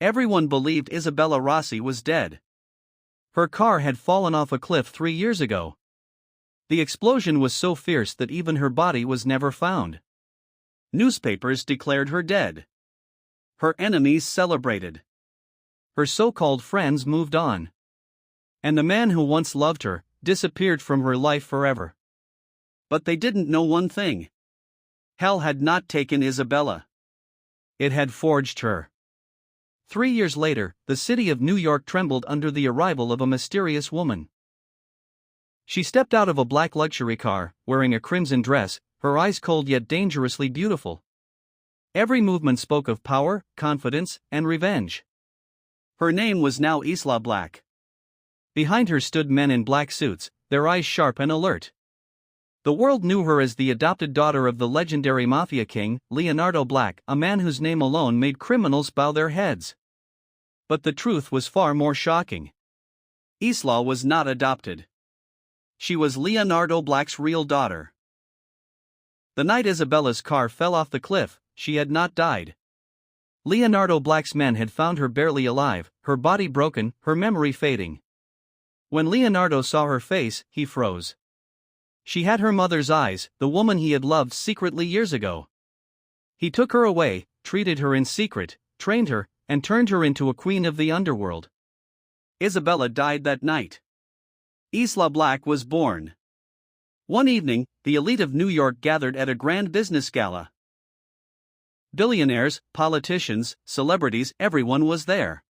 Everyone believed Isabella Rossi was dead. Her car had fallen off a cliff 3 years ago. The explosion was so fierce that even her body was never found. Newspapers declared her dead. Her enemies celebrated. Her so-called friends moved on. And the man who once loved her disappeared from her life forever. But they didn't know one thing. Hell had not taken Isabella. It had forged her. 3 years later, the city of New York trembled under the arrival of a mysterious woman. She stepped out of a black luxury car, wearing a crimson dress, her eyes cold yet dangerously beautiful. Every movement spoke of power, confidence, and revenge. Her name was now Isla Black. Behind her stood men in black suits, their eyes sharp and alert. The world knew her as the adopted daughter of the legendary Mafia king, Leonardo Black, a man whose name alone made criminals bow their heads. But the truth was far more shocking. Isla was not adopted. She was Leonardo Black's real daughter. The night Isabella's car fell off the cliff, she had not died. Leonardo Black's men had found her barely alive, her body broken, her memory fading. When Leonardo saw her face, he froze. She had her mother's eyes, the woman he had loved secretly years ago. He took her away, treated her in secret, trained her, and turned her into a queen of the underworld. Isabella died that night. Isla Black was born. One evening, the elite of New York gathered at a grand business gala. Billionaires, politicians, celebrities, everyone was there.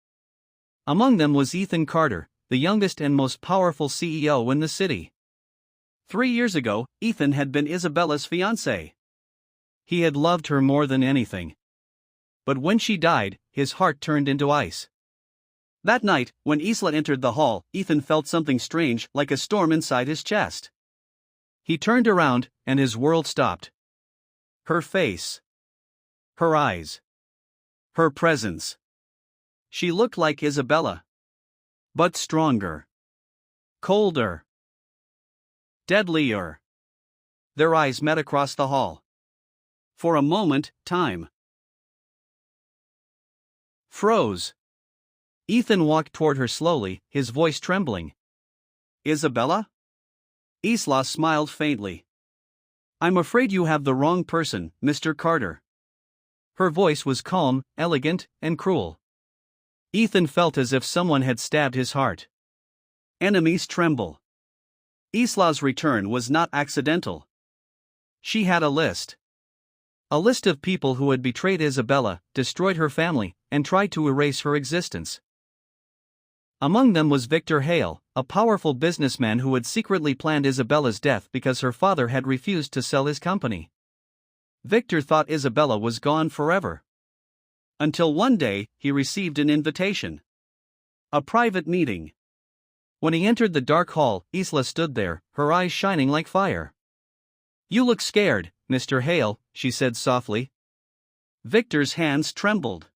Among them was Ethan Carter, the youngest and most powerful CEO in the city. 3 years ago, Ethan had been Isabella's fiancé. He had loved her more than anything. But when she died, his heart turned into ice. That night, when Isla entered the hall, Ethan felt something strange, like a storm inside his chest. He turned around, and his world stopped. Her face. Her eyes. Her presence. She looked like Isabella. But stronger. Colder. Deadlier. Their eyes met across the hall. For a moment, time froze. Ethan walked toward her slowly, his voice trembling. Isabella? Isla smiled faintly. I'm afraid you have the wrong person, Mr. Carter. Her voice was calm, elegant, and cruel. Ethan felt as if someone had stabbed his heart. Enemies tremble. Isla's return was not accidental. She had a list. A list of people who had betrayed Isabella, destroyed her family, and tried to erase her existence. Among them was Victor Hale, a powerful businessman who had secretly planned Isabella's death because her father had refused to sell his company. Victor thought Isabella was gone forever. Until one day, he received an invitation. A private meeting. When he entered the dark hall, Isla stood there, her eyes shining like fire. You look scared, Mr. Hale, she said softly. Victor's hands trembled.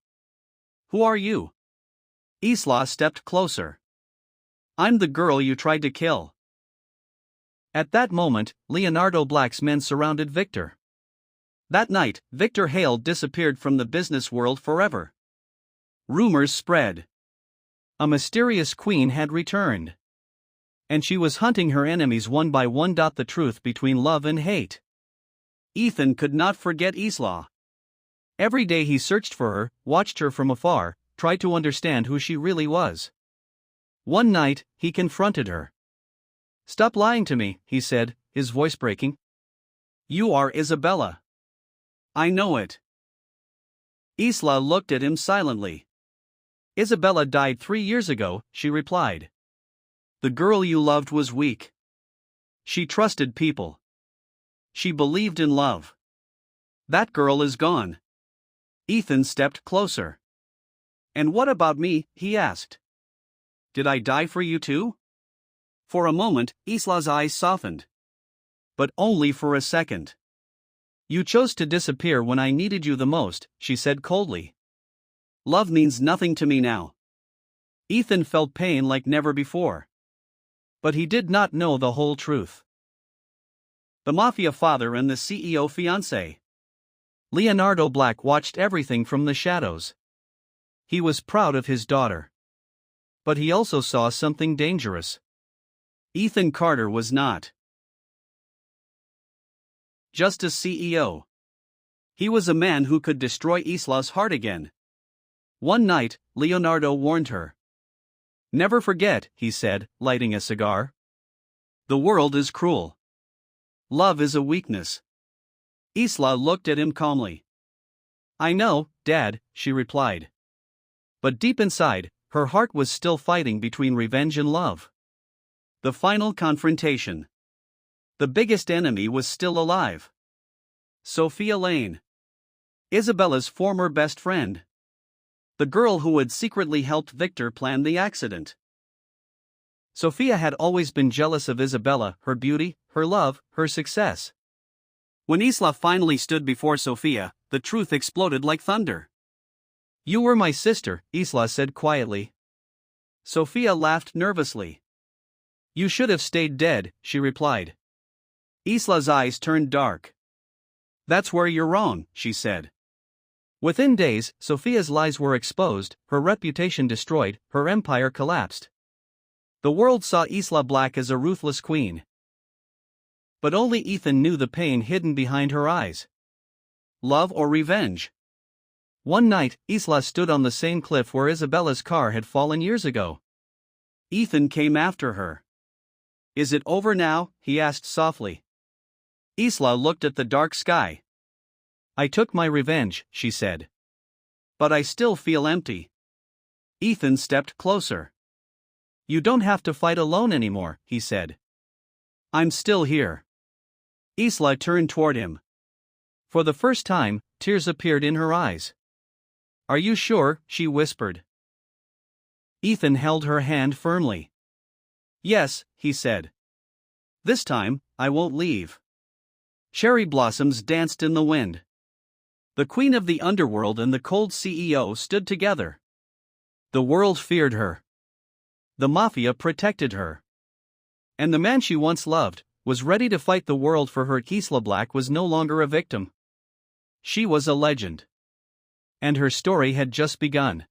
Who are you? Isla stepped closer. I'm the girl you tried to kill. At that moment, Leonardo Black's men surrounded Victor. That night, Victor Hale disappeared from the business world forever. Rumors spread. A mysterious queen had returned. And she was hunting her enemies one by one. The truth between love and hate. Ethan could not forget Isla. Every day he searched for her, watched her from afar, tried to understand who she really was. One night, he confronted her. Stop lying to me, he said, his voice breaking. You are Isabella. I know it. Isla looked at him silently. Isabella died 3 years ago, she replied. The girl you loved was weak. She trusted people. She believed in love. That girl is gone. Ethan stepped closer. And what about me? He asked. Did I die for you too? For a moment, Isla's eyes softened. But only for a second. You chose to disappear when I needed you the most, she said coldly. Love means nothing to me now. Ethan felt pain like never before. But he did not know the whole truth. The Mafia father and the CEO fiancé. Leonardo Black watched everything from the shadows. He was proud of his daughter. But he also saw something dangerous. Ethan Carter was not just a CEO. He was a man who could destroy Isla's heart again. One night, Leonardo warned her. "Never forget," he said, lighting a cigar. "The world is cruel. Love is a weakness." Isla looked at him calmly. "I know, Dad," she replied. But deep inside, her heart was still fighting between revenge and love. The final confrontation. The biggest enemy was still alive. Sophia Lane. Isabella's former best friend. The girl who had secretly helped Victor plan the accident. Sophia had always been jealous of Isabella, her beauty, her love, her success. When Isla finally stood before Sophia, the truth exploded like thunder. "You were my sister," Isla said quietly. Sophia laughed nervously. "You should have stayed dead," she replied. Isla's eyes turned dark. "That's where you're wrong," she said. Within days, Sophia's lies were exposed, her reputation destroyed, her empire collapsed. The world saw Isla Black as a ruthless queen. But only Ethan knew the pain hidden behind her eyes. Love or revenge? One night, Isla stood on the same cliff where Isabella's car had fallen years ago. Ethan came after her. "Is it over now?" he asked softly. Isla looked at the dark sky. "I took my revenge," she said. "But I still feel empty." Ethan stepped closer. "You don't have to fight alone anymore," he said. "I'm still here." Isla turned toward him. For the first time, tears appeared in her eyes. "Are you sure?" she whispered. Ethan held her hand firmly. "Yes," he said. "This time, I won't leave." Cherry blossoms danced in the wind. The queen of the underworld and the cold CEO stood together. The world feared her. The Mafia protected her. And the man she once loved was ready to fight the world for her. Isla Black was no longer a victim. She was a legend. And her story had just begun.